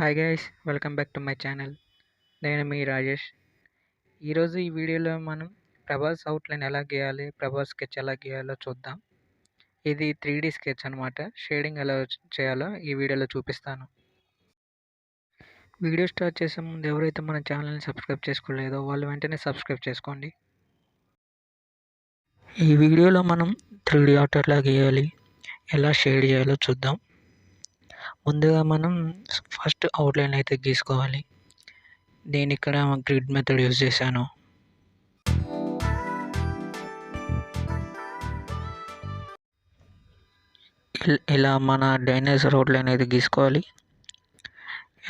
Hi guys, welcome back to my channel. నేను మీ రాజేష్. ఈరోజు ఈ వీడియోలో మనం ప్రభాస్ అవుట్లైన్ ఎలా గీయాలి, ప్రభాస్ స్కెచ్ ఎలా గీయాలో చూద్దాం. ఇది 3D స్కెచ్ అనమాట. షేడింగ్ ఎలా చేయాలో ఈ వీడియోలో చూపిస్తాను. వీడియో స్టార్ట్ చేసే ముందు ఎవరైతే మన ఛానల్ని సబ్స్క్రైబ్ చేసుకోలేదో వాళ్ళు వెంటనే సబ్స్క్రైబ్ చేసుకోండి. ఈ వీడియోలో మనం 3D ఆర్ట్ ఎలా గీయాలి, ఎలా షేడ్ చేయాలో చూద్దాం. ముందుగా మనం ఫస్ట్ అవుట్లైన్ అయితే గీసుకోవాలి. నేను ఇక్కడ గ్రిడ్ మెథడ్ యూజ్ చేశాను. ఇలా మన డైనోసార్ అవుట్లైన్ అయితే గీసుకోవాలి.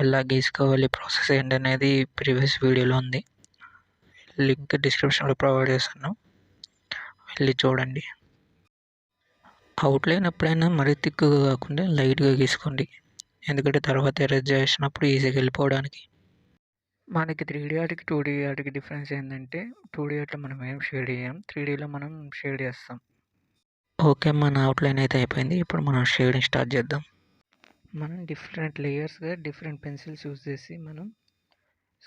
ఎలా గీసుకోవాలి, ప్రాసెస్ ఏంటనేది ప్రీవియస్ వీడియోలో ఉంది. లింక్ డిస్క్రిప్షన్లో ప్రొవైడ్ చేస్తాను, వెళ్ళి చూడండి. అవుట్లైన్ ఎప్పుడైనా మరీ థిక్గా కాకుండా లైట్గా గీసుకోండి, ఎందుకంటే తర్వాత ఎరేజ్ చేసినప్పుడు ఈజీగా వెళ్ళిపోవడానికి. మనకి 3D ఆర్ట్కి 2D ఆర్ట్కి డిఫరెన్స్ ఏంటంటే 2D ఆర్ట్లో మనం ఏం షేడ్ చేయం, 3Dలో మనం షేడ్ చేస్తాం. ఓకే, మన అవుట్లైన్ అయితే అయిపోయింది. ఇప్పుడు మనం షేడింగ్ స్టార్ట్ చేద్దాం. మనం డిఫరెంట్ లేయర్స్గా డిఫరెంట్ పెన్సిల్స్ యూజ్ చేసి మనం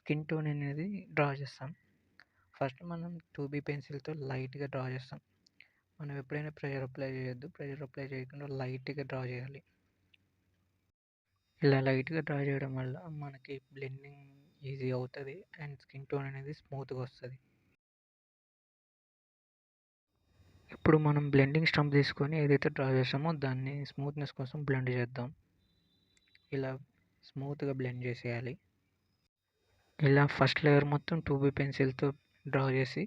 స్కిన్ టోన్ అనేది డ్రా చేస్తాం. ఫస్ట్ మనం 2B పెన్సిల్తో లైట్గా డ్రా చేస్తాం. మనం ఎప్పుడైనా ప్రెషర్ అప్లై చేయొద్దు, ప్రెషర్ అప్లై చేయకుండా లైట్గా డ్రా చేయాలి. ఇలా లైట్గా డ్రా చేయడం వల్ల మనకి బ్లెండింగ్ ఈజీ అవుతుంది అండ్ స్కిన్ టోన్ అనేది స్మూత్గా వస్తుంది. ఇప్పుడు మనం బ్లెండింగ్ స్టంప్ తీసుకొని ఏదైతే డ్రా చేసామో దాన్ని స్మూత్నెస్ కోసం బ్లెండ్ చేద్దాం. ఇలా స్మూత్గా బ్లెండ్ చేసేయాలి. ఇలా ఫస్ట్ లేయర్ మొత్తం 2B పెన్సిల్తో డ్రా చేసి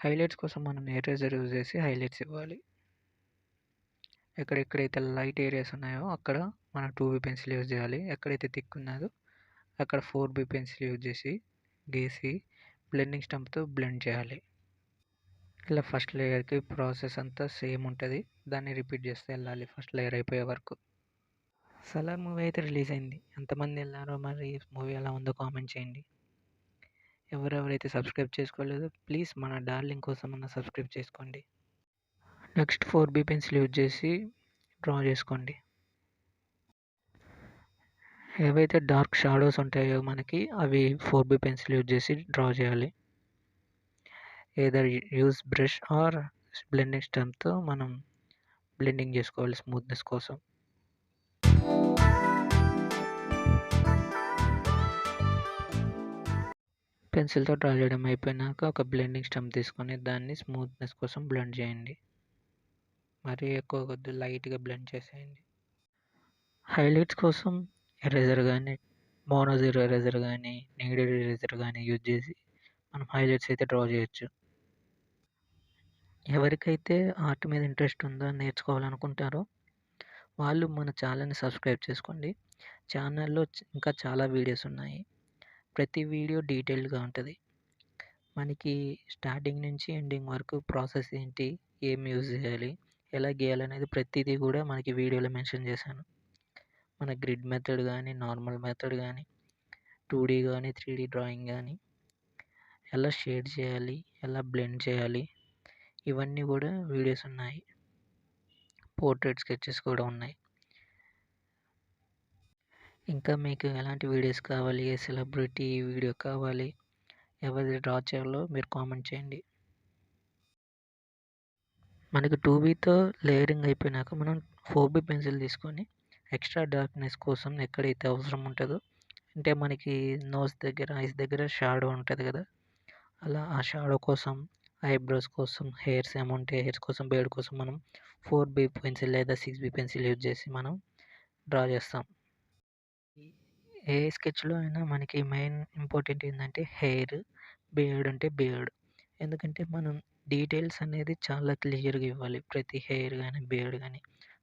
హైలైట్స్ కోసం మనం ఎరేజర్ యూజ్ చేసి హైలైట్స్ ఇవ్వాలి. ఎక్కడెక్కడైతే లైట్ ఏరియాస్ ఉన్నాయో అక్కడ మనం 2B పెన్సిల్ యూజ్ చేయాలి. ఎక్కడైతే థిక్ ఉన్నదో అక్కడ 4B పెన్సిల్ యూజ్ చేసి గీసి బ్లెండింగ్ స్టంప్తో బ్లెండ్ చేయాలి. ఇలా ఫస్ట్ లేయర్కి ప్రాసెస్ అంతా సేమ్ ఉంటుంది, దాన్ని రిపీట్ చేస్తే వెళ్ళాలి ఫస్ట్ లేయర్ అయిపోయే వరకు. సలార్ మూవీ అయితే రిలీజ్ అయింది. ఎంతమంది వెళ్ళారో మరి మూవీ ఎలా ఉందో కామెంట్ చేయండి. ఎవరెవరైతే సబ్స్క్రైబ్ చేసుకోలేదో ప్లీజ్ మన డార్లింగ్ కోసం అన్న సబ్స్క్రైబ్ చేసుకోండి. నెక్స్ట్ 4B పెన్సిల్ యూజ్ చేసి డ్రా చేసుకోండి. ఏవైతే డార్క్ షాడోస్ ఉంటాయో మనకి అవి 4B పెన్సిల్ యూజ్ చేసి డ్రా చేయాలి. Either use brush or blending స్టంప్తో మనం బ్లెండింగ్ చేసుకోవాలి స్మూత్నెస్ కోసం. పెన్సిల్తో డ్రా చేయడం అయిపోయినాక ఒక బ్లెండింగ్ స్టంప్ తీసుకొని దాన్ని స్మూత్నెస్ కోసం బ్లెండ్ చేయండి. మరీ ఎక్కువ కొద్ది లైట్గా బ్లెండ్ చేసేయండి. హైలైట్స్ కోసం ఎరేజర్ కానీ మోనో జీరో ఎరేజర్ కానీ నీడెడ్ ఎరేజర్ కానీ యూజ్ చేసి మనం హైలైట్స్ అయితే డ్రా చేయొచ్చు. ఎవరికైతే ఆర్ట్ మీద ఇంట్రెస్ట్ ఉందో, నేర్చుకోవాలనుకుంటారో వాళ్ళు మన ఛానల్ని సబ్స్క్రైబ్ చేసుకోండి. ఛానల్లో ఇంకా చాలా వీడియోస్ ఉన్నాయి. ప్రతి వీడియో డీటెయిల్డ్గా ఉంటుంది. మనకి స్టార్టింగ్ నుంచి ఎండింగ్ వరకు ప్రాసెస్ ఏంటి, ఏం యూజ్ చేయాలి, ఎలా గీయాలనేది ప్రతిదీ కూడా మనకి వీడియోలో మెన్షన్ చేశాను. మన గ్రిడ్ మెథడ్ కానీ, నార్మల్ మెథడ్ కానీ, 2D కానీ 3D డ్రాయింగ్ కానీ, ఎలా షేడ్ చేయాలి, ఎలా బ్లెండ్ చేయాలి, ఇవన్నీ కూడా వీడియోస్ ఉన్నాయి. పోర్ట్రేట్ స్కెచెస్ కూడా ఉన్నాయి. ఇంకా మీకు ఎలాంటి వీడియోస్ కావాలి, ఏ సెలబ్రిటీ వీడియో కావాలి, ఎవరిది డ్రా చేయాలో మీరు కామెంట్ చేయండి. మనకి 2Bతో లేయరింగ్ అయిపోయినాక మనం 4B పెన్సిల్ తీసుకొని ఎక్స్ట్రా డార్క్నెస్ కోసం ఎక్కడైతే అవసరం ఉంటుందో, అంటే మనకి నోస్ దగ్గర, ఐస్ దగ్గర షాడో ఉంటుంది కదా, అలా ఆ షాడో కోసం, ఐబ్రోస్ కోసం, హెయిర్స్ ఏముంటే హెయిర్స్ కోసం, బేర్డ్ కోసం మనం 4B పెన్సిల్ లేదా 6B పెన్సిల్ యూజ్ చేసి మనం డ్రా చేస్తాం. ఏ స్కెచ్లో అయినా మనకి మెయిన్ ఇంపార్టెంట్ ఏంటంటే హెయిర్, బియర్డ్ అంటే బియర్డ్. ఎందుకంటే మనం డీటెయిల్స్ అనేది చాలా క్లియర్గా ఇవ్వాలి. ప్రతి హెయిర్ కానీ బియర్డ్ కానీ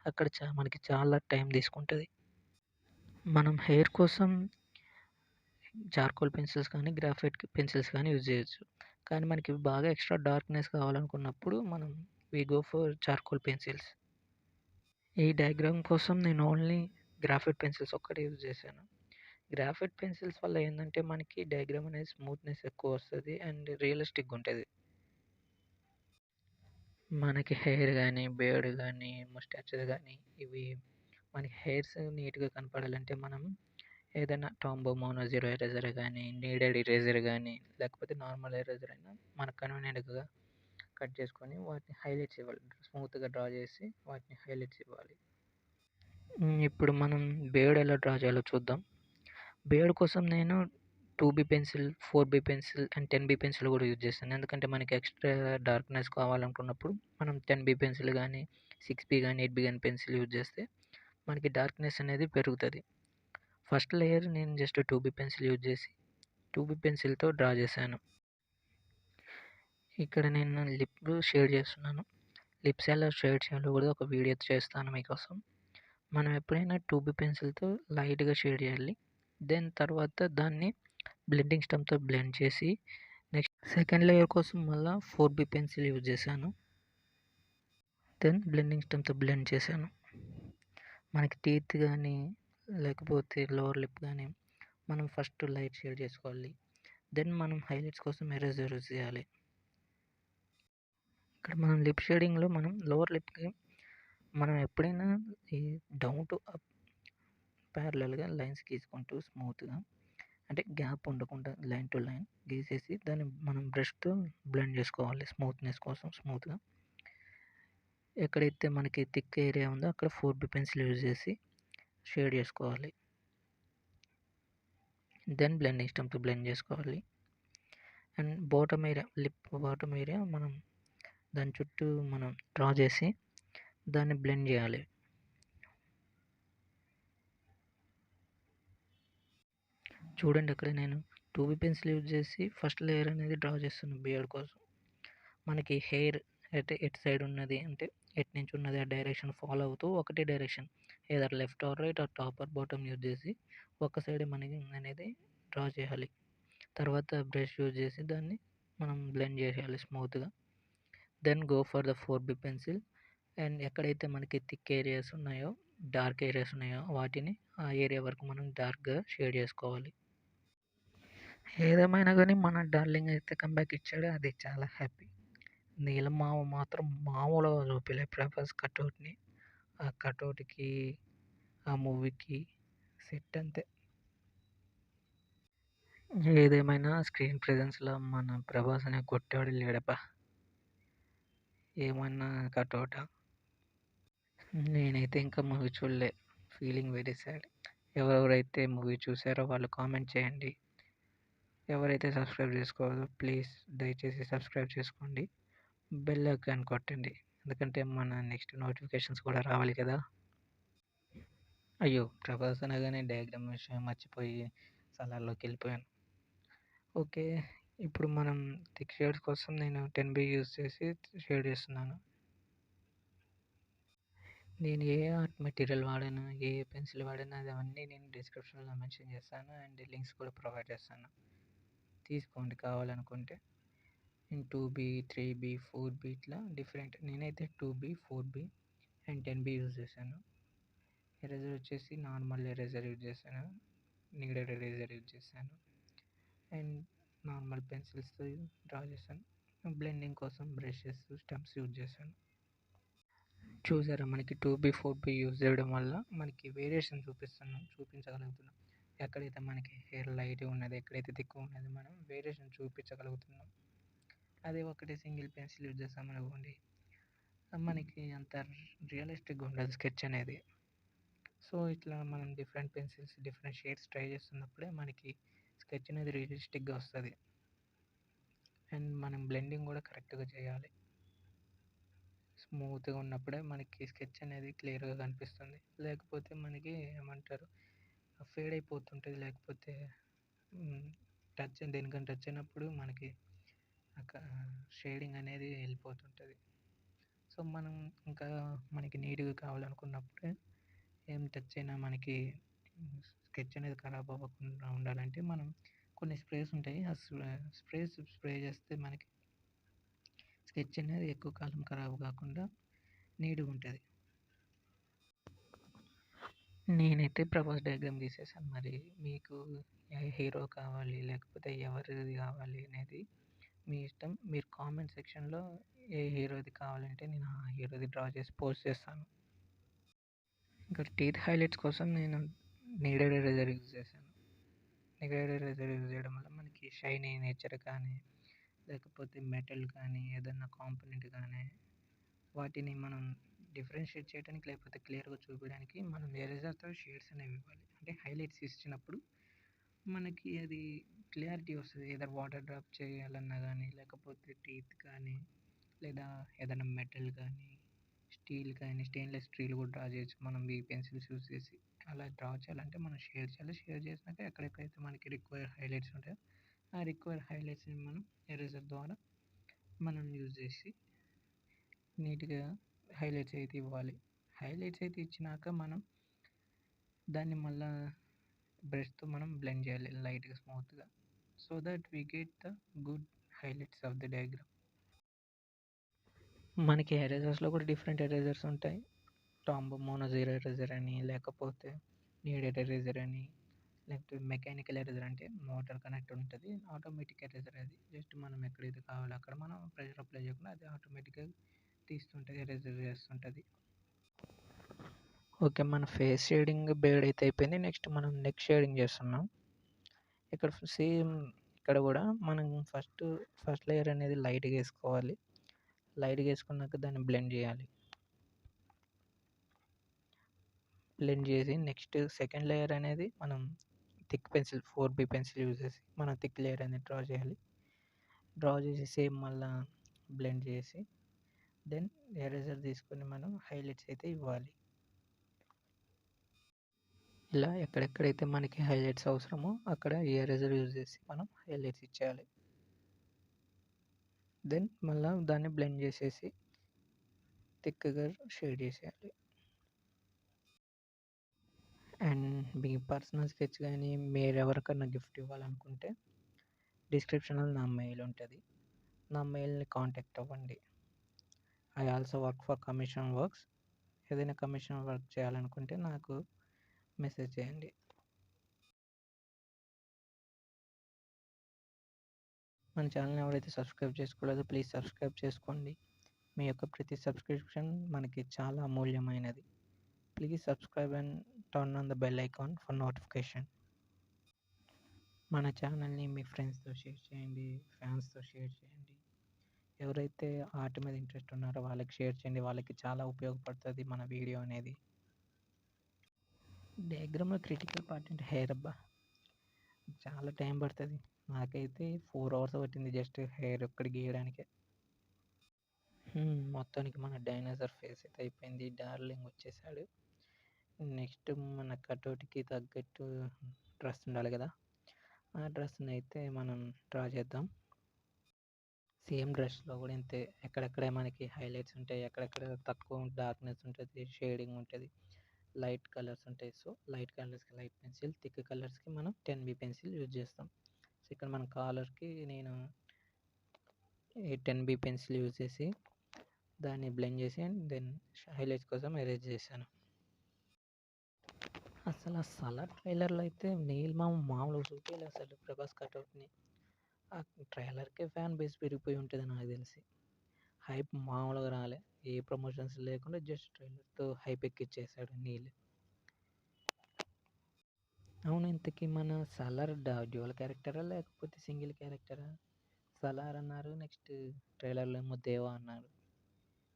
అక్కడ మనకి చాలా టైం తీసుకుంటుంది. మనం హెయిర్ కోసం చార్కోల్ పెన్సిల్స్ కానీ గ్రాఫైట్ పెన్సిల్స్ కానీ యూజ్ చేయొచ్చు. కానీ మనకి బాగా ఎక్స్ట్రా డార్క్నెస్ కావాలనుకున్నప్పుడు మనం we go for charcoal pencils. ఈ డయాగ్రామ్ కోసం నేను ఓన్లీ గ్రాఫైట్ పెన్సిల్స్ ఒక్కటే యూజ్ చేశాను. గ్రాఫైట్ పెన్సిల్స్ వల్ల ఏంటంటే మనకి డయాగ్రామ్ అనేది స్మూత్నెస్ ఎక్కువ వస్తుంది అండ్ రియలిస్టిక్గా ఉంటుంది. మనకి హెయిర్ కానీ, బియర్డ్ కానీ, ముస్టాచెస్ కానీ ఇవి మనకి హెయిర్స్ నీట్గా కనపడాలంటే మనం ఏదైనా టాంబో మోనో జీరో ఎరేజర్ గానీ, నీడెడ్ ఎరేజర్ గానీ, లేకపోతే నార్మల్ ఎరేజర్ అయినా మనకు కన్వీనియంట్‌గా కట్ చేసుకొని వాటిని హైలైట్స్ ఇవ్వాలి. స్మూత్‌గా డ్రా చేసి వాటిని హైలైట్స్ ఇవ్వాలి. ఇప్పుడు మనం బియర్డ్ ఎలా డ్రా చేయాలో చూద్దాం. బియర్డ్ కోసం నేను 2B pencil, 4B pencil and 10B pencil కూడా యూజ్ చేస్తాను. ఎందుకంటే మనకి ఎక్స్ట్రా డార్క్‌నెస్ కావాలనుకున్నప్పుడు మనం 10B పెన్సిల్ గానీ, 6B గానీ, 8B గానీ పెన్సిల్ యూజ్ చేస్తే మనకి డార్క్‌నెస్ అనేది పెరుగుతది. ఫస్ట్ లేయర్ నేను జస్ట్ 2B పెన్సిల్ యూజ్ చేసి 2B పెన్సిల్‌తో డ్రా చేశాను. ఇక్కడ నేను లిప్ షేడ్ చేస్తున్నాను. లిప్స్ ఎలా షేడ్ చేయాలో కూడా ఒక వీడియో చేస్తాను మీకోసం. మనం ఎప్పుడైనా 2B పెన్సిల్‌తో లైట్‌గా షేడ్ చేయాలి. దెన్ తర్వాత దాన్ని బ్లెండింగ్ స్టంప్‌తో బ్లెండ్ చేసి నెక్స్ట్ సెకండ్ లేయర్ కోసం మళ్ళా 4B పెన్సిల్ యూజ్ చేశాను. దెన్ బ్లెండింగ్ స్టంప్‌తో బ్లెండ్ చేశాను. మనకి టీత్ గానీ, లేకపోతే లోవర్ లిప్ గానీ మనం ఫస్ట్ లైట్ షేడ్ చేసుకోవాలి. దెన్ మనం హైలైట్స్ కోసం ఎరేజర్ యూజ్ చేయాలి. ఇక్కడ మనం లిప్ షేడింగ్‌లో మనం లోవర్ లిప్‌కి మనం ఎప్పుడైనా ఈ డౌన్ టు అప్ ప్యారలల్‌గా లైన్స్ గీసుకుంటూ స్మూత్‌గా అంటే గ్యాప్ ఉండకుండా లైన్ టు లైన్ గీసేసి దాన్ని మనం బ్రష్‌తో బ్లెండ్ చేసుకోవాలి స్మూత్‌నెస్ కోసం స్మూత్‌గా. ఎక్కడైతే మనకి థిక్ ఏరియా ఉందో అక్కడ 4B పెన్సిల్ యూజ్ చేసి షేడ్ చేసుకోవాలి. దెన్ బ్లెండింగ్ స్టంప్‌తో బ్లెండ్ చేసుకోవాలి. And bottom area lip bottom area మనం దాని చుట్టూ మనం డ్రా చేసి దాన్ని బ్లెండ్ చేయాలి. చూడండి అక్కడ నేను 2B పెన్సిల్ యూజ్ చేసి ఫస్ట్ లేయర్ అనేది డ్రా చేస్తున్నాను బియర్డ్ కోసం. మనకి హెయిర్ ఎటు సైడ్ ఉన్నది అంటే ఎటు నుంచి ఉన్నది ఆ డైరెక్షన్ ఫాలో అవుతూ ఒకటే direction either left or right or top or bottom use చేసి ఒక సైడ్ మనకి అనేది డ్రా చేయాలి. తర్వాత బ్రష్ యూజ్ చేసి దాన్ని మనం బ్లెండ్ చేసేయాలి స్మూత్‌గా. Then go for the 4B pencil and ఎక్కడైతే మనకి థిక్ ఏరియాస్ ఉన్నాయో, డార్క్ ఏరియాస్ ఉన్నాయో వాటిని ఆ ఏరియా వరకు మనం డార్క్‌గా షేడ్ చేసుకోవాలి. ఏదేమైనా గానీ మన డార్లింగ్ అయితే కమ్‌బ్యాక్ ఇచ్చాడు. అది చాలా హ్యాపీ. నీలమామ మాత్రం మామూలుగా చూపియలే ప్రభాస్ కటౌట్‌ని. ఆ కటౌట్‌కి, ఆ మూవీకి సెట్ అంతే. ఏదేమైనా స్క్రీన్ ప్రెజెన్స్‌లో మన ప్రభాస్ అనే కొట్టేవాడు లేడబ్బా! ఏమన్నా కటౌటా? నేనైతే ఇంకా మూవీ చూడలే. Feeling very sad. ఎవరెవరైతే మూవీ చూసారో వాళ్ళు కామెంట్ చేయండి. ఎవరైతే సబ్స్క్రైబ్ చేసుకోలేదో ప్లీజ్ దయచేసి సబ్స్క్రైబ్ చేసుకోండి. బెల్ ఐకాన్ కొట్టండి. ఎందుకంటే మన నెక్స్ట్ నోటిఫికేషన్స్ కూడా రావాలి కదా! అయ్యో! ప్రభాస్ అనగానే డయాగ్రామ్ విషయం మర్చిపోయి సలార్‌లోకెళ్ళిపోయాను. ఓకే. ఇప్పుడు మనం థిక్ షేడ్స్ కోసం నేను 10B యూజ్ చేసి షేడ్ చేస్తున్నాను. నేను ఏ ఆర్ట్ మెటీరియల్ వాడాను, ఏ పెన్సిల్ వాడాను అది అవన్నీ నేను డిస్క్రిప్షన్‌లో మెన్షన్ చేస్తాను. అండ్ లింక్స్ కూడా ప్రొవైడ్ చేస్తాను. తీసుకోండి కావాలనుకుంటే. నేను 2B, 3B, 4B ఇట్లా డిఫరెంట్ నేనైతే 2B, 4B and 10B use చేశాను. ఎరేజర్ వచ్చేసి నార్మల్ ఎరేజర్ యూజ్ చేశాను. నీడెడ్ ఎరేజర్ యూజ్ చేశాను. అండ్ నార్మల్ పెన్సిల్స్‌తో డ్రా చేశాను. బ్లెండింగ్ కోసం బ్రషెస్, స్టంప్స్ యూజ్ చేశాను. చూసారా మనకి 2B, 4B యూజ్ చేయడం వల్ల మనకి వేరియేషన్ చూపించగలుగుతున్నాం. ఎక్కడైతే మనకి హెయిర్ లైట్‌గా ఉన్నది, ఎక్కడైతే థిక్‌గా ఉన్నది మనం వేరియేషన్ చూపించగలుగుతున్నాం. అదే ఒకటే సింగిల్ పెన్సిల్ యూజ్ చేసామనుకోండి మనకి అంత రియలిస్టిక్‌గా ఉండదు స్కెచ్ అనేది. సో, ఇట్లా మనం different pencils, different shades try చేస్తున్నప్పుడే మనకి స్కెచ్ అనేది రియలిస్టిక్‌గా వస్తది. అండ్ మనం బ్లెండింగ్ కూడా కరెక్ట్‌గా చేయాలి. స్మూత్‌గా ఉన్నప్పుడే మనకి స్కెచ్ అనేది క్లియర్‌గా కనిపిస్తుంది. లేకపోతే మనకి ఏమంటారు ఫేడ్ అయిపోతుంటది. లేకపోతే దేనికైనా టచ్ అయినప్పుడు మనకి అక షేడింగ్ అనేది వెళ్ళిపోతుంటది. సో, మనం ఇంకా మనకి నీట్‌గా కావాలనుకున్నప్పుడే ఏం టచ్ అయినా మనకి స్కెచ్ అనేది ఖరాబ్ అవ్వకుండా ఉండాలంటే మనం కొన్ని స్ప్రేస్ ఉంటాయి. ఆ స్ప్రే చేస్తే మనకి స్కెచ్ అనేది ఎక్కువ కాలం ఖరాబ్ కాకుండా నీట్‌గా ఉంటది. నేనైతే ప్రభాస్ డయాగ్రామ్ గీసేసాను. మరి మీకు ఏ హీరో కావాలి లేకపోతే ఎవరిది కావాలి అనేది మీ ఇష్టం. మీరు కామెంట్ సెక్షన్‌లో ఏ హీరోది కావాలంటే నేను ఆ హీరోది డ్రా చేసి పోస్ట్ చేస్తాను. ఇంకా టీత్ హైలైట్స్ కోసం నేను నీడెడ్ ఎరేజర్ యూజ్ చేశాను. నీడెడ్ ఎరేజర్ యూజ్ చేయడం వల్ల మనకి షైనీ నేచర్ కానీ, లేకపోతే మెటల్ కానీ, ఏదన్నా కాంపోనెంట్ కానీ వాటిని మనం డిఫరెన్షియేట్ చేయడానికి లేకపోతే క్లియర్గా చూపించడానికి మనం ఎరేజర్తో షేడ్స్ అనేవి ఇవ్వాలి. అంటే హైలైట్స్ ఇచ్చినప్పుడు మనకి అది క్లారిటీ వస్తుంది. ఏదైనా వాటర్ డ్రాప్ చేయాలన్నా కానీ, లేకపోతే టీత్ కానీ, లేదా ఏదైనా మెటల్ కానీ, స్టీల్ కానీ, స్టెయిన్లెస్ స్టీల్ కూడా డ్రా చేయొచ్చు మనం ఈ పెన్సిల్స్ యూజ్ చేసి. అలా డ్రా చేయాలంటే మనం షేర్ చేయాలి. షేర్ చేసినాక ఎక్కడెక్కడైతే మనకి రిక్వైర్డ్ హైలైట్స్ ఉంటాయో ఆ రిక్వైర్డ్ హైలైట్స్ని మనం ఎరేజర్ ద్వారా మనం యూజ్ చేసి నీట్గా హైలైట్స్ అయితే ఇవ్వాలి. హైలైట్స్ అయితే ఇచ్చినాక మనం దాన్ని మళ్ళా బ్రష్తో మనం బ్లెండ్ చేయాలి లైట్గా స్మూత్గా, so that we get the good highlights of the diagram. మనకి ఎరేజర్స్లో కూడా డిఫరెంట్ ఎరేజర్స్ ఉంటాయి. టాంబో మోనోజీరో ఎరేజర్ అని, లేకపోతే నీడెడ్ ఎరేజర్ అని, లేకపోతే మెకానికల్ ఎరేజర్ అంటే మోటార్ కనెక్ట్ ఉంటుంది. ఆటోమేటిక్ ఎరేజర్ అది జస్ట్ మనం ఎక్కడైతే కావాలో అక్కడ మనం ప్రెషర్ అప్లై చేయకుండా అది ఆటోమేటిక్గా తీస్తుంటుంది, ఎరేజర్ చేస్తుంటుంది. ఓకే, మన ఫేస్ షేడింగ్ బేడ్ అయితే అయిపోయింది. నెక్స్ట్ మనం నెక్ షేడింగ్ చేస్తున్నాం. ఇక్కడ సేమ్ ఇక్కడ కూడా మనం ఫస్ట్ లేయర్ అనేది లైట్గా వేసుకోవాలి. లైట్గా వేసుకున్నాక దాన్ని బ్లెండ్ చేయాలి. బ్లెండ్ చేసి నెక్స్ట్ సెకండ్ లేయర్ అనేది మనం thick pencil 4B pencil use చేసి మనం థిక్ లేయర్ అనేది డ్రా చేయాలి. డ్రా చేసి సేమ్ మళ్ళా బ్లెండ్ చేసి దెన్ ఎరేజర్ తీసుకొని మనం హైలైట్స్ అయితే ఇవ్వాలి. ఇలా ఎక్కడెక్కడైతే మనకి హైలైట్స్ అవసరమో అక్కడ ఎరేజర్ యూజ్ చేసి మనం హైలైట్స్ ఇచ్చేయాలి. దెన్ మళ్ళీ దాన్ని బ్లెండ్ చేసేసి థిక్గా షేడ్ చేసేయాలి. అండ్ మీ పర్సనల్ స్కెచ్ కానీ మీరు ఎవరికన్నా గిఫ్ట్ ఇవ్వాలనుకుంటే డిస్క్రిప్షన్లో నా మెయిల్ ఉంటుంది. నా మెయిల్ని కాంటాక్ట్ అవ్వండి. I also work for commission works. ఏదైనా కమిషన్ వర్క్ చేయాలనుకుంటే నాకు మెసేజ్ చేయండి. మన ఛానల్ని ఎవరైతే సబ్స్క్రైబ్ చేసుకోలేదో ప్లీజ్ సబ్స్క్రైబ్ చేసుకోండి. మీ యొక్క ప్రతి సబ్స్క్రిప్షన్ మనకి చాలా అమూల్యమైనది. Please subscribe and turn on the bell icon for notification. మన ఛానల్ని మీ ఫ్రెండ్స్తో షేర్ చేయండి, ఫ్యాన్స్తో షేర్ చేయండి. ఎవరైతే ఆర్ట్ మీద ఇంట్రెస్ట్ ఉన్నారో వాళ్ళకి షేర్ చేయండి. వాళ్ళకి చాలా ఉపయోగపడుతుంది మన వీడియో అనేది. డయాగ్రామ్లో క్రిటికల్ పార్ట్ అంటే హెయిర్ అబ్బా, చాలా టైం పడుతుంది. నాకైతే 4 hours పట్టింది జస్ట్ హెయిర్ ఒక్కటి గీయడానికే. మొత్తానికి మన డైనోసార్ ఫేస్ అయితే అయిపోయింది. డార్లింగ్ వచ్చేసాడు. నెక్స్ట్ మన కటౌట్కి తగ్గట్టు డ్రెస్ ఉండాలి కదా, ఆ డ్రెస్ని అయితే మనం డ్రా చేద్దాం. సేమ్ డ్రెస్లో కూడా ఇంతే, ఎక్కడెక్కడ మనకి హైలైట్స్ ఉంటాయి, ఎక్కడెక్కడ తక్కువ డార్క్నెస్ ఉంటుంది, షేడింగ్ ఉంటుంది, లైట్ కలర్స్ ఉంటాయి. సో లైట్ కలర్స్కి లైట్ పెన్సిల్, థిక్ కలర్స్కి మనం 10B పెన్సిల్ యూజ్ చేస్తాం. సో ఇక్కడ మన కాలర్కి నేను ఈ 10B పెన్సిల్ యూజ్ చేసి దాన్ని బ్లెండ్ చేసి అండ్ దెన్ హైలైట్స్ కోసం ఎరేజ్ చేశాను. అసలు ఆ సలార్ ట్రైలర్లో అయితే నీల్ మామూలుగా చూపించలేదు అసలు ప్రభాస్ కటౌట్ని. ఆ ట్రైలర్కే ఫ్యాన్ బేస్ పెరిగిపోయి ఉంటుంది నాకు తెలిసి. హైప్ మామూలుగా రాలే, ఏ ప్రమోషన్స్ లేకుండా జస్ట్ ట్రైలర్తో హైప్ ఎక్కిచ్చేసాడు నీల్. అవును, ఇంతకీ మన సలార్ డ్యూయల్ క్యారెక్టరా లేకపోతే సింగిల్ క్యారెక్టరా? సలార్ అన్నారు, నెక్స్ట్ ట్రైలర్లో ఏమో దేవా అన్నారు.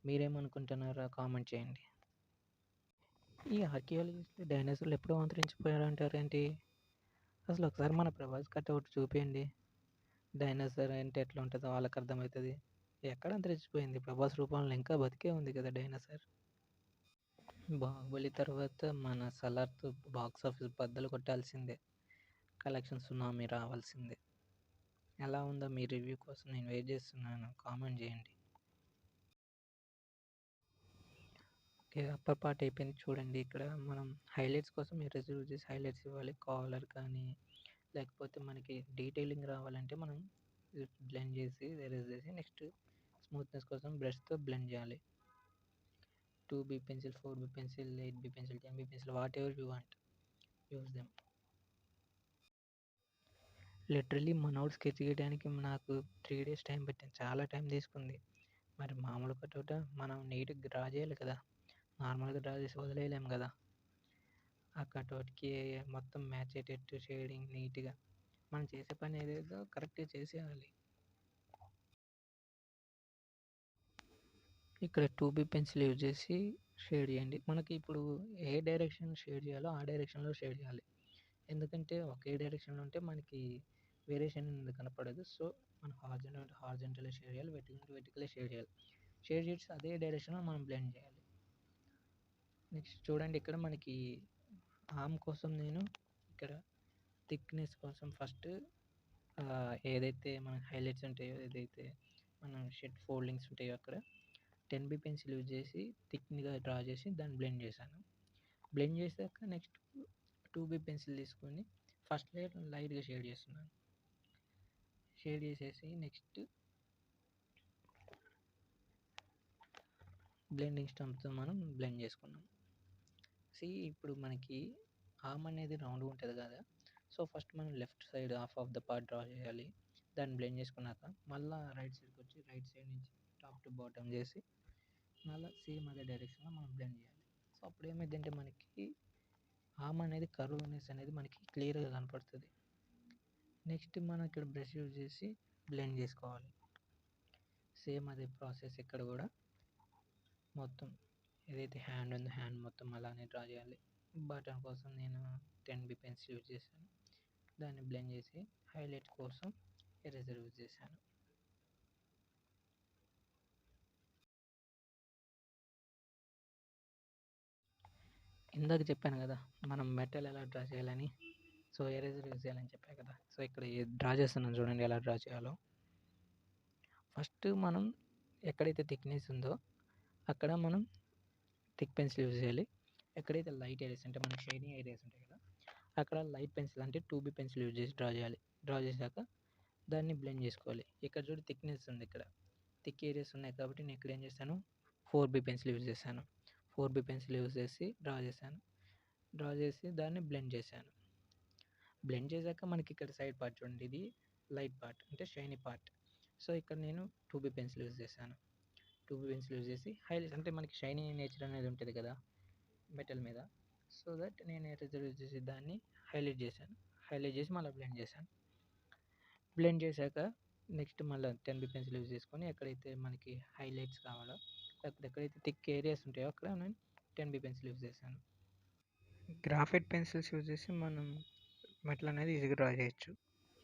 మీరేమనుకుంటున్నారో కామెంట్ చేయండి. ఈ ఆర్కియాలజిస్ట్ డైనోసార్లు ఎప్పుడో అంతరించిపోయారు అంటారేంటి? అసలు ఒకసారి మన ప్రభాస్ కట్అవుట్ చూపించండి. డైనోసార్ అంటే ఎట్లా ఉంటుందో వాళ్ళకి అర్థమవుతుంది. ఎక్కడ అంతరించిపోయింది, ప్రభాస్ రూపంలో ఇంకా బతికే ఉంది కదా డైనోసార్. బాహుబలి తర్వాత మన సలార్తో బాక్స్ ఆఫీస్ బద్దలు కొట్టాల్సిందే, కలెక్షన్ సునామీ రావాల్సిందే. ఎలా ఉందో మీ రివ్యూ కోసం నేను వెయిట్ చేస్తున్నాను, కామెంట్ చేయండి. ఓకే, అప్పర్ పార్ట్ అయిపోయింది చూడండి. ఇక్కడ మనం హైలైట్స్ కోసం ఎరేజర్ యూజ్ చేసి హైలైట్స్ ఇవ్వాలి. కాలర్ కానీ లేకపోతే మనకి డీటెయిలింగ్ రావాలంటే మనం బ్లెండ్ చేసి ఎరేజ్ చేసి నెక్స్ట్ స్మూత్నెస్ కోసం బ్రష్తో బ్లెండ్ చేయాలి. 2B pencil, 4B pencil, 8B pencil, 10B pencil, what ever you want use them. Literally మనోడు స్కెచ్ చేయడానికి నాకు 3 days టైం పట్టింది, చాలా టైం తీసుకుంది. మరి మామూలు కటౌట్ మనం నీట్గా డ్రా చేయాలి కదా, నార్మల్గా డ్రా చేసి వదిలేయలేము కదా. ఆ కటౌట్‌కి మొత్తం మ్యాచ్ అయ్యేటట్టు షేడింగ్ నీట్‌గా మనం చేసే పని ఏదేదో కరెక్ట్‌గా చేసేయాలి. ఇక్కడ 2బీ పెన్సిల్ యూజ్ చేసి షేడ్ చేయండి. మనకి ఇప్పుడు ఏ డైరెక్షన్ షేడ్ చేయాలో ఆ డైరెక్షన్‌లో షేడ్ చేయాలి. ఎందుకంటే ఒకే డైరెక్షన్‌లో ఉంటే మనకి వేరియేషన్ అనేది కనపడదు. సో, మనం హారిజాంటల్‌గా షేడ్ చేయాలి. వెర్టికల్‌గా షేడ్ చేయాలి. షేడ్ చేసి అదే డైరెక్షన్‌లో మనం బ్లెండ్ చేయాలి. నెక్స్ట్ చూడండి, ఇక్కడ మనకి ఆర్మ్ కోసం నేను ఇక్కడ థిక్‌నెస్ కోసం ఫస్ట్ ఏదైతే మన హైలైట్స్ ఉంటాయో, ఏదైతే మన షర్ట్ ఫోల్డింగ్స్ ఉంటాయో అక్కడ 10బీ పెన్సిల్ యూజ్ చేసి థిక్‌గా డ్రా చేసి దాన్ని బ్లెండ్ చేశాను. బ్లెండ్ చేశాక నెక్స్ట్ 2బీ పెన్సిల్ తీసుకొని ఫస్ట్ లేయర్ లైట్‌గా షేడ్ చేస్తున్నాను. షేడ్ చేసేసి నెక్స్ట్ బ్లెండింగ్ స్టంప్‌తో మనం బ్లెండ్ చేసుకున్నాం. ఇప్పుడు మనకి ఆర్మ్ అనేది రౌండ్‌గా ఉంటది కదా! సో, ఫస్ట్ మనం left side half of the part draw చేయాలి. దాన్ని బ్లెండ్ చేసుకున్నాక మళ్ళా రైట్ సైడ్‌కొచ్చి రైట్ సైడ్ నుంచి టాప్ టు బాటమ్ చేసి మళ్ళా సేమ్ అదే డైరెక్షన్‌లో మనం బ్లెండ్ చేయాలి. సో, అప్పుడు ఏమైద్దంటే మనకి ఆర్మ్ అనేది కర్వ్‌నెస్ అనేది మనకి క్లియర్‌గా కనపడుతది. నెక్స్ట్ మనం ఇక్కడ బ్రష్ యూజ్ చేసి బ్లెండ్ చేసుకోవాలి. సేమ్ అదే ప్రాసెస్ ఇక్కడ కూడా మొత్తం ఏదైతే హ్యాండ్ ఉందో హ్యాండ్ మొత్తం అలానే డ్రా చేయాలి. బటన్ కోసం నేను 10బీ పెన్సిల్ యూజ్ చేశాను. దాన్ని బ్లెండ్ చేసి హైలైట్ కోసం ఎరేజర్ యూజ్ చేశాను. ఇందాక చెప్పాను కదా మనం మెటల్ ఎలా డ్రా చేయాలని. సో, ఎరేజర్ యూజ్ చేయాలని చెప్పాను కదా! సో, ఇక్కడ డ్రా చేస్తున్నాను చూడండి ఎలా డ్రా చేయాలో. ఫస్ట్ మనం ఎక్కడైతే థిక్నెస్ ఉందో అక్కడ మనం థిక్ పెన్సిల్ యూజ్ చేయాలి. ఎక్కడైతే లైట్ ఏరియాస్ అంటే మనకి షైనింగ్ ఏరియాస్ ఉంటాయి కదా, అక్కడ లైట్ పెన్సిల్ అంటే 2బీ పెన్సిల్ యూజ్ చేసి డ్రా చేయాలి. డ్రా చేశాక దాన్ని బ్లెండ్ చేసుకోవాలి. ఇక్కడ చూడు థిక్నెస్ ఉంది, ఇక్కడ థిక్ ఏరియాస్ ఉన్నాయి కాబట్టి నేను ఇక్కడ ఏం చేశాను 4బీ పెన్సిల్ యూజ్ చేశాను. 4బీ పెన్సిల్ యూజ్ చేసి డ్రా చేశాను. డ్రా చేసి దాన్ని బ్లెండ్ చేశాను. బ్లెండ్ చేశాక మనకి ఇక్కడ సైడ్ పార్ట్ చూడండి, ఇది లైట్ పార్ట్ అంటే షైనీ పార్ట్. సో, ఇక్కడ నేను 2బీ పెన్సిల్ యూజ్ చేశాను. 2బీ పెన్సిల్ యూజ్ చేసి హైలైట్ అంటే మనకి షైనీ నేచర్ అనేది ఉంటుంది కదా మెటల్ మీద. సో దట్ నేను ఎరేజర్ యూజ్ చేసి దాన్ని హైలైట్ చేశాను. హైలైట్ చేసి మళ్ళీ బ్లెండ్ చేశాను. బ్లెండ్ చేశాక నెక్స్ట్ మళ్ళీ 10బీ పెన్సిల్ యూజ్ చేసుకొని ఎక్కడైతే మనకి హైలైట్స్ కావాలో లేకపోతే ఎక్కడైతే థిక్ ఏరియాస్ ఉంటాయో అక్కడ నేను 10బీ పెన్సిల్ యూజ్ చేశాను. గ్రాఫైట్ పెన్సిల్స్ యూజ్ చేసి మనం మెటల్ అనేది ఈజీగా డ్రా చేయొచ్చు.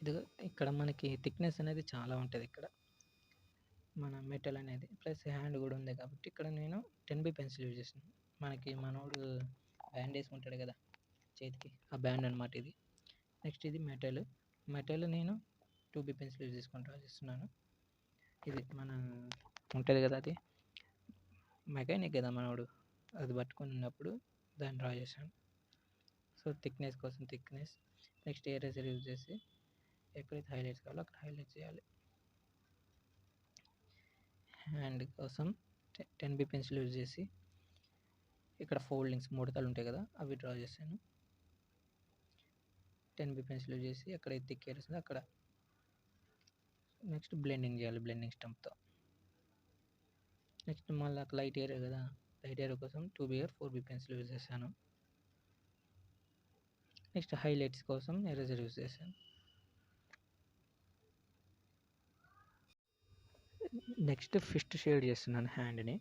ఇది ఇక్కడ మనకి థిక్నెస్ అనేది చాలా ఉంటుంది ఇక్కడ మన మెటల్ అనేది, ప్లస్ హ్యాండ్ కూడా ఉంది కాబట్టి ఇక్కడ నేను 10బీ పెన్సిల్ యూజ్ చేసాను. మనకి మనోడు బ్యాండ్ వేసుకుంటాడు కదా చేతికి, ఆ బ్యాండ్ అనమాట ఇది. నెక్స్ట్ ఇది మెటల్ నేను 2బీ పెన్సిల్ యూజ్ చేసుకొని డ్రా చేస్తున్నాను. ఇది మన ఉంటుంది కదా, అది మెకానిక్ కదా మనోడు, అది పట్టుకొని ఉన్నప్పుడు దాన్ని డ్రా చేశాను. సో, థిక్నెస్ కోసం థిక్నెస్. నెక్స్ట్ ఎరేజర్ యూజ్ చేసి ఎక్కడైతే హైలైట్స్ కావాలో అక్కడ హైలైట్ చేయాలి. హ్యాండ్ కోసం 10బీ పెన్సిల్ యూజ్ చేసి ఇక్కడ ఫోల్డింగ్స్ ముడతలు ఉంటాయి కదా అవి డ్రా చేశాను. 10బీ పెన్సిల్ యూజ్ చేసి ఎక్కడైతే థిక్ ఏరియాస్ ఉందో అక్కడ నెక్స్ట్ బ్లెండింగ్ చేయాలి బ్లెండింగ్ స్టంప్తో. నెక్స్ట్ మళ్ళీ లైట్ ఏరియా కదా, లైట్ ఏరియా కోసం 2బీ ఆర్ 4బీ పెన్సిల్ యూజ్ చేశాను. నెక్స్ట్ హైలైట్స్ కోసం ఎరేజర్ యూజ్ చేశాను. నెక్స్ట్ ఫిస్ట్ షేడ్ చేస్తున్నాను హ్యాండ్ని.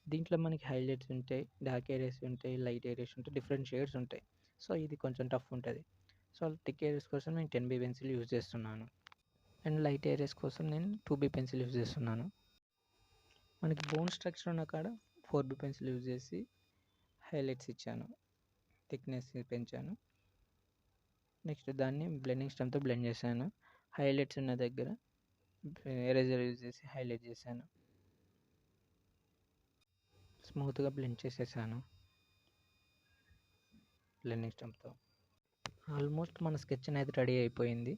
దీంట్లో మనకి హైలైట్స్ ఉంటాయి, డార్క్ ఏరియాస్ ఉంటాయి, లైట్ ఏరియాస్ ఉంటాయి, డిఫరెంట్ షేడ్స్ ఉంటాయి. సో, ఇది కొంచెం టఫ్ ఉంటుంది. సో, థిక్ ఏరియాస్ కోసం నేను 10బీ పెన్సిల్ యూజ్ చేస్తున్నాను. అండ్ లైట్ ఏరియాస్ కోసం నేను 2బీ పెన్సిల్ యూజ్ చేస్తున్నాను. మనకి బోన్ స్ట్రక్చర్ ఉన్న కాడ 4బీ పెన్సిల్ యూజ్ చేసి హైలైట్స్ ఇచ్చాను, థిక్నెస్ పెంచాను. నెక్స్ట్ దాన్ని బ్లెండింగ్ స్టంప్తో బ్లెండ్ చేశాను. హైలైట్స్ ఉన్న దగ్గర ఎరేజర్ యూజ్ చేసి హైలైట్ చేశాను. స్మూత్గా బ్లెండ్ చేసేసాను బ్లెండింగ్ స్టంప్తో. ఆల్మోస్ట్ మన స్కెచ్ అనేది రెడీ అయిపోయింది.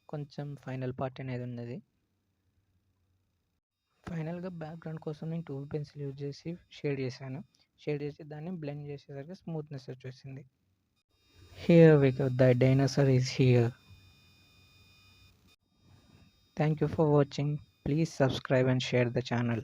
కొంచెం ఫైనల్ పార్ట్ అనేది ఉన్నది. ఫైనల్గా బ్యాక్గ్రౌండ్ కోసం నేను 2బీ పెన్సిల్ యూజ్ చేసి షేడ్ చేశాను. షేడ్ చేసి దాన్ని బ్లెండ్ చేసేసరికి స్మూత్నెస్ వచ్చేసింది. Here we go, the dinosaur is here. Thank you for watching. Please subscribe and share the channel.